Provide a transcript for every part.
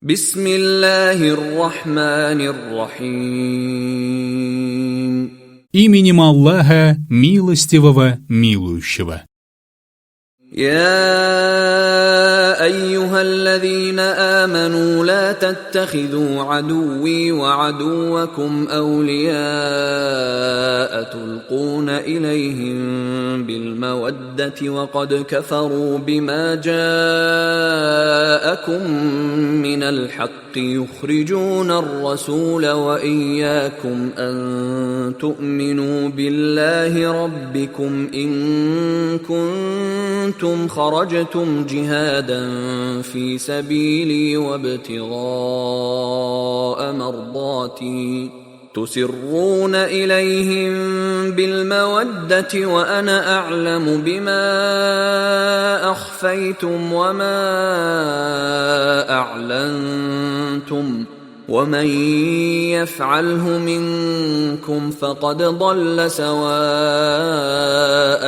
Бисмиллахир-рахманир-рахим. Именем Аллаха, милостивого, милующего. يا أيها الذين آمنوا لا تتخذوا عدوي وعدوكم أولياء تلقون إليهم بالمودة وقد كفروا بما جاءكم من الحق يخرجون الرسول وإياكم أن تؤمنوا بالله ربكم إن كنتم خرجتم جهادا في سبيلي وابتغاء مرضاتي تسرون إليهم بالمودة وأنا أعلم بما أخفيتم وما أعلنتم ومن يفعله منكم فقد ضل سواء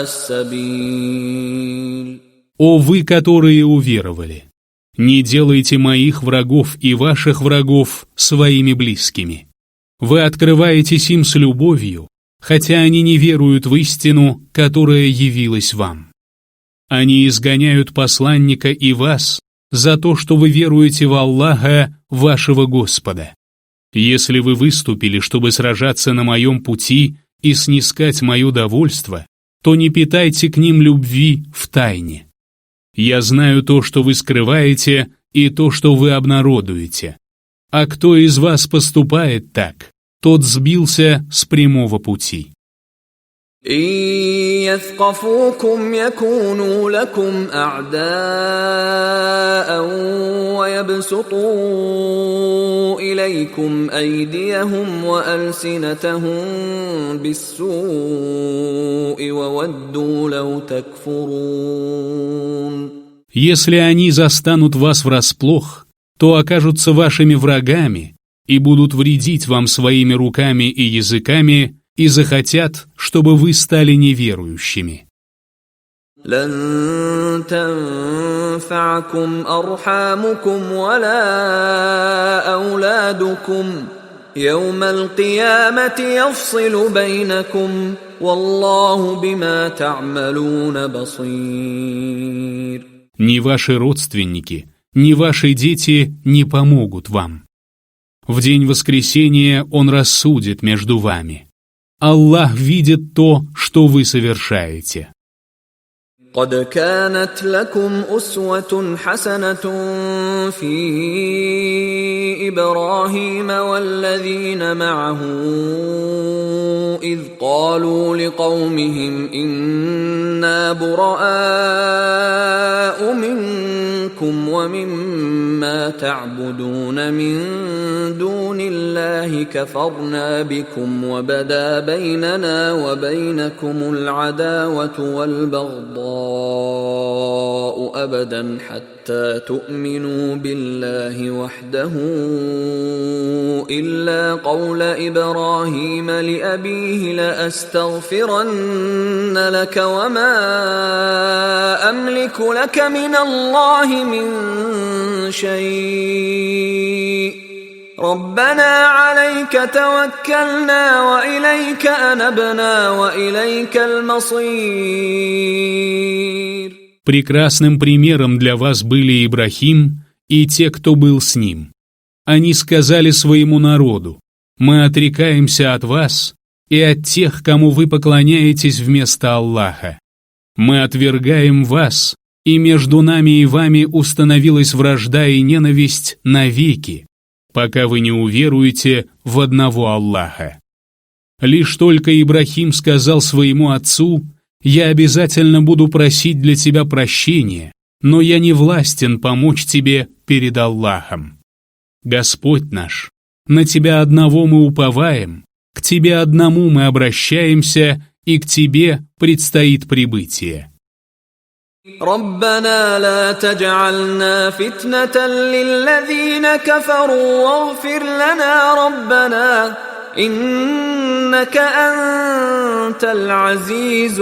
السبيل. О вы, которые уверовали! Не делайте моих врагов и ваших врагов своими близкими. Вы открываетесь им с любовью, хотя они не веруют в истину, которая явилась вам. Они изгоняют посланника и вас за то, что вы веруете в Аллаха, вашего Господа. Если вы выступили, чтобы сражаться на моем пути и снискать мое довольство, то не питайте к ним любви в тайне. Я знаю то, что вы скрываете, и то, что вы обнародуете. А кто из вас поступает так, тот сбился с прямого пути. إن يثقفوكم يكونوا لكم أعداء ويبسطوا إليكم أيديهم وألسنتهم بالسوء وودوا لو تكفرون. Если они застанут вас врасплох, то окажутся вашими врагами и будут вредить вам своими руками и языками, и захотят, чтобы вы стали неверующими. لن تنفعكم أرحامكم ولا أولادكم يوم القيامة يفصل بينكم والله بما تعملون بصير. Ни ваши родственники, ни ваши дети не помогут вам. В день воскресения Он рассудит между вами. Аллах видит то, что вы совершаете. قد كانت لكم أسوة حسنة في إبراهيم والذين معه إذ قالوا لقومهم إنا براء منكم ومما تعبدون من دون الله كفرنا بكم وبدا بيننا وبينكم العداوة والبغضاء أبدا حتى تؤمنوا بالله وحده إلا قول إبراهيم لأبيه لأستغفرن لك وما أملك لك من الله من شيء ربنا عليك توكلنا وإليك أنبنا وإليك المصير. Прекрасным примером для вас были Ибрахим и те, кто был с ним. Они сказали своему народу: «Мы отрекаемся от вас и от тех, кому вы поклоняетесь вместо Аллаха. Мы отвергаем вас, и между нами и вами установилась вражда и ненависть навеки, пока вы не уверуете в одного Аллаха». Лишь только Ибрахим сказал своему отцу: «Я обязательно буду просить для тебя прощения, но я не властен помочь тебе перед Аллахом. Господь наш, на Тебя одного мы уповаем, к Тебе одному мы обращаемся, и к Тебе предстоит прибытие». ربنا لا تجعلنا فتنة للذين كفروا واغفر لنا ربنا إنك أنت العزيز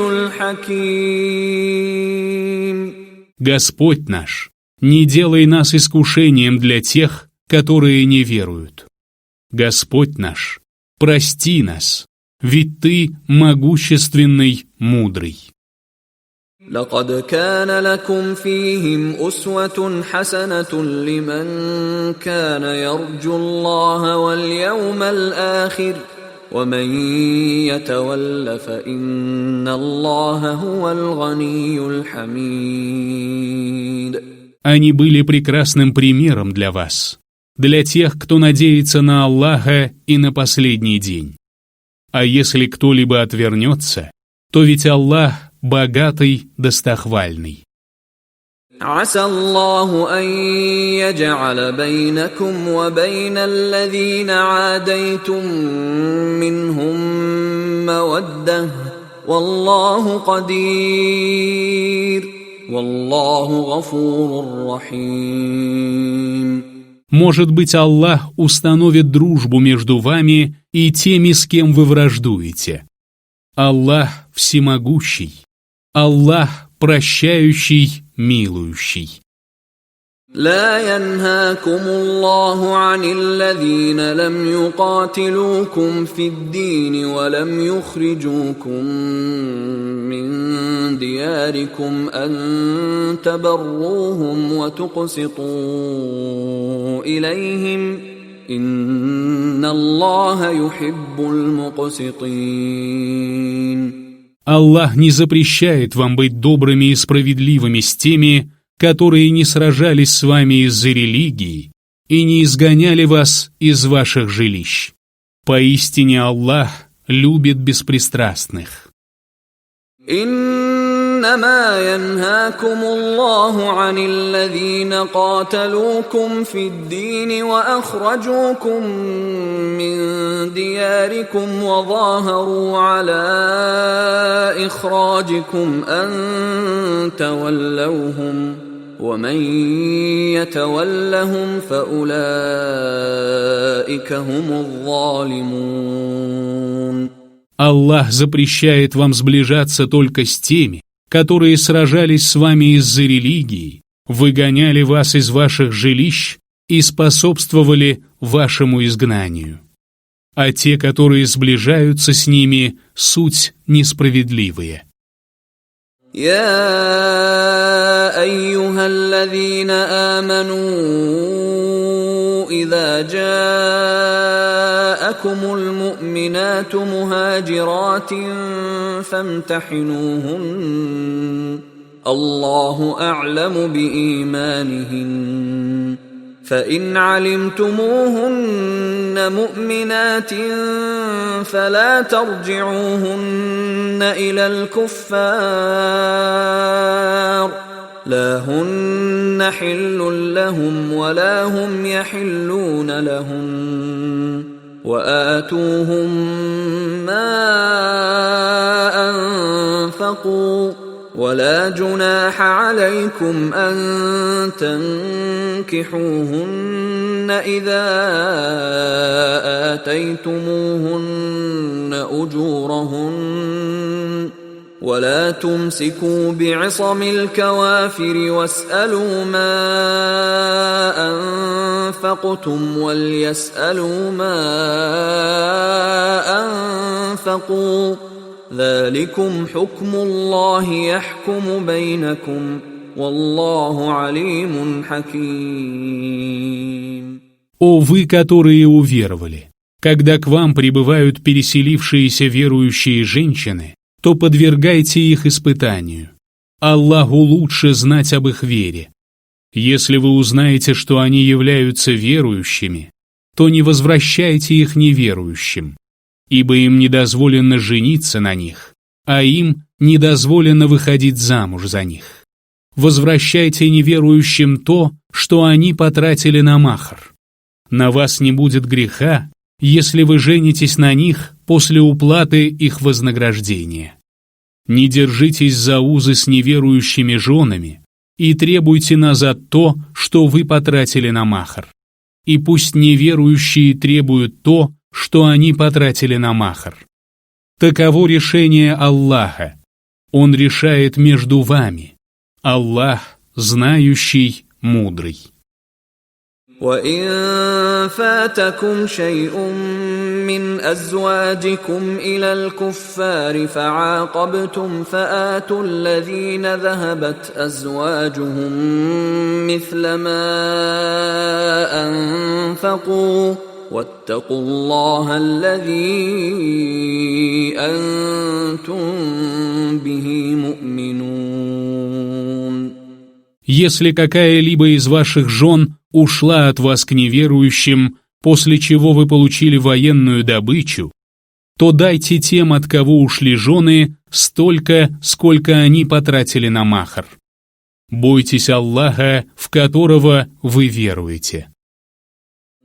الحكيم. Господь наш, не делай нас искушением для тех, которые не веруют. Господь наш, прости нас, ведь Ты могущественный, мудрый. لقد كان لكم فيهم أسوة حسنة لمن كان يرجو الله واليوم الآخر ومن يتول فإن الله هو الغني الحميد. Они были прекрасным примером для вас, для тех, кто надеется на Аллаха и на последний день. А если кто-либо отвернется, то ведь Аллах богатый, достохвальный. عسى الله أن يجعل بينكم وبين الذين عاديتم منهم مودة والله قدير والله غفور رحيم. Может быть, Аллах установит дружбу между вами и теми, с кем вы враждуете. Аллах всемогущий, Аллах прощающий, милующий. لا ينهاكم الله عن الذين لم يقاتلوكم في الدين ولم يخرجوكم من دياركم أن تبروهم وتقسطوا إليهم إن الله يحب المقسطين. Аллах не запрещает вам быть добрыми и справедливыми с теми, которые не сражались с вами из-за религии и не изгоняли вас из ваших жилищ. Поистине Аллах любит беспристрастных. إنما ينهاكم الله عن الذين قاتلوكم في الدين وأخرجوكم من دياركم وظاهروا على إخراجكم أن تولوهم ومن يتولهم فأولئك هم الظالمون. Аллах запрещает вам сближаться только с теми, которые сражались с вами из-за религии, выгоняли вас из ваших жилищ и способствовали вашему изгнанию. А те, которые сближаются с ними, суть несправедливые. يا أيها الذين آمنوا إذا جاءكم المؤمنات مهاجرات فامتحنوهن الله أعلم بإيمانهن فإن علمتموهن مؤمنات فلا ترجعوهن إلى الكفار لا هن حل لهم ولا هم يحلون لهم وآتوهم ما أنفقوا ولا جناح عليكم أن تنكحوهن إذا آتيتموهن أجورهن ولا تمسكوا بعصم الكوافر واسألوا ما أنفقتم وليسألوا ما أنفقوا ذلكم حكم الله يحكم بينكم والله عليم حكيم. О вы, которые уверовали! Когда к вам прибывают переселившиеся верующие женщины, то подвергайте их испытанию. Аллаху лучше знать об их вере. Если вы узнаете, что они являются верующими, то не возвращайте их неверующим, ибо им не дозволено жениться на них, а им не дозволено выходить замуж за них. Возвращайте неверующим то, что они потратили на махр. На вас не будет греха, если вы женитесь на них после уплаты их вознаграждения. Не держитесь за узы с неверующими женами и требуйте назад то, что вы потратили на махр. И пусть неверующие требуют то, что они потратили на махр. Таково решение Аллаха. Он решает между вами. Аллах, знающий, мудрый. وإن فاتكم شيء من أزواجكم إلى الكفار فعاقبتم فآتوا الذين ذهبت أزواجهم مثل ما أنفقوا واتقوا الله الذي أنتم به مؤمنون. Если какая-либо из ваших жен ушла от вас к неверующим, после чего вы получили военную добычу, то дайте тем, от кого ушли жены, столько, сколько они потратили на махр. Бойтесь Аллаха, в которого вы веруете.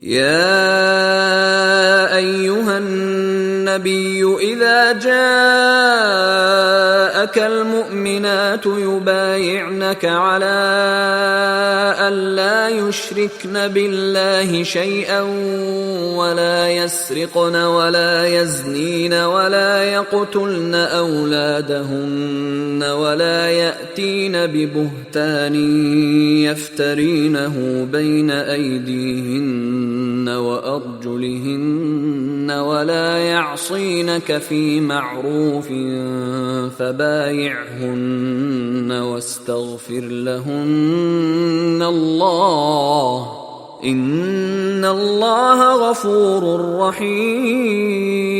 يا أيها النبي إذا جاءك المؤمنات يبايعنك على ألا يشركن بالله شيئا ولا يسرقن ولا يزنين ولا يقتلن أولادهن ولا يأتين ببهتان يفترينه بين أيديهن وأرجلهن ولا يعصينك في معروف فبايعهن واستغفر لهن الله إن الله غفور رحيم.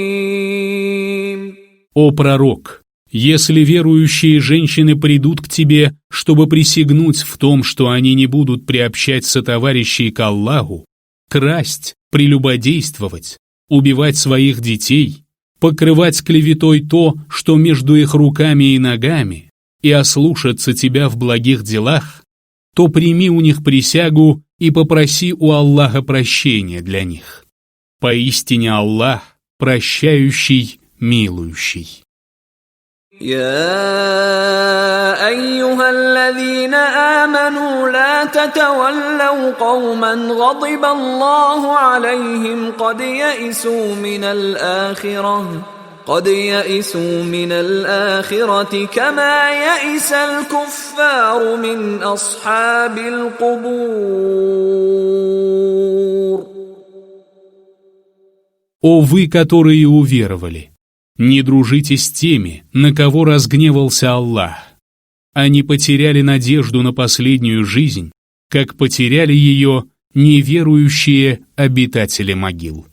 О пророк! Если верующие женщины придут к тебе, чтобы присягнуть в том, что они не будут приобщать сотоварищей к Аллаху, красть, прелюбодействовать, убивать своих детей, покрывать клеветой то, что между их руками и ногами, и ослушаться тебя в благих делах, то прими у них присягу и попроси у Аллаха прощения для них. Поистине Аллах прощающий, милующий. يا أيها الذين آمنوا لا تتولوا قوما غضب الله عليهم قد يئسوا من الآخرة كما يئس الكفار من أصحاب القبور. О вы, которые уверовали! Не дружите с теми, на кого разгневался Аллах. Они потеряли надежду на последнюю жизнь, как потеряли ее неверующие обитатели могил.